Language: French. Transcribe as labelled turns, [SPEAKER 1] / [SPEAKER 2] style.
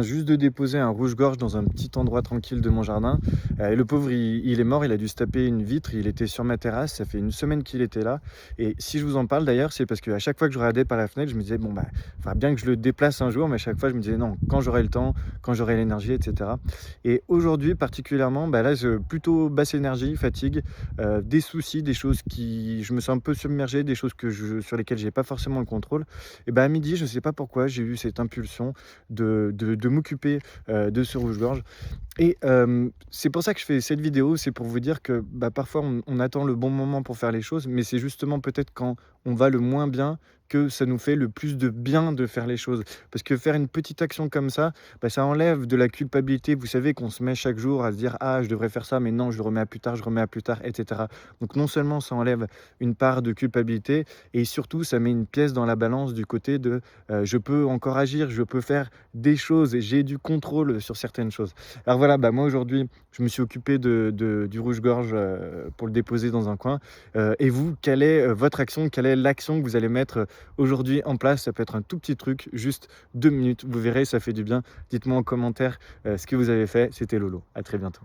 [SPEAKER 1] Juste de déposer un rouge-gorge dans un petit endroit tranquille de mon jardin. Et le pauvre, il est mort, il a dû se taper une vitre, il était sur ma terrasse, ça fait une semaine qu'il était là. Et si je vous en parle d'ailleurs, c'est parce qu'à chaque fois que je regardais par la fenêtre, je me disais, bon, bah, il faudra bien que je le déplace un jour, mais à chaque fois, je me disais, non, quand j'aurai le temps, quand j'aurai l'énergie, etc. Et aujourd'hui, particulièrement, bah, là, plutôt basse énergie, fatigue, des soucis, des choses qui, je me sens un peu submergé, des choses sur lesquelles j'ai pas forcément le contrôle. Et bah, à midi, je sais pas pourquoi, j'ai eu cette impulsion de m'occuper, de ce rouge-gorge et c'est pour ça que je fais cette vidéo, c'est pour vous dire que, bah, parfois on attend le bon moment pour faire les choses, mais c'est justement peut-être quand on va le moins bien que ça nous fait le plus de bien de faire les choses. Parce que faire une petite action comme ça, bah, ça enlève de la culpabilité. Vous savez qu'on se met chaque jour à se dire: «Ah, je devrais faire ça, mais non, je le remets à plus tard, je remets à plus tard» et cetera. Donc non seulement ça enlève une part de culpabilité et surtout ça met une pièce dans la balance du côté de, je peux encore agir, je peux faire des choses et j'ai du contrôle sur certaines choses. Alors voilà, bah, moi aujourd'hui, je me suis occupé du rouge-gorge, pour le déposer dans un coin. Et vous, quelle est, votre action? Quelle est l'action que vous allez mettre, aujourd'hui en place? Ça peut être un tout petit truc, juste 2 minutes, vous verrez, ça fait du bien. Dites-moi en commentaire, ce que vous avez fait. C'était Lolo. À très bientôt.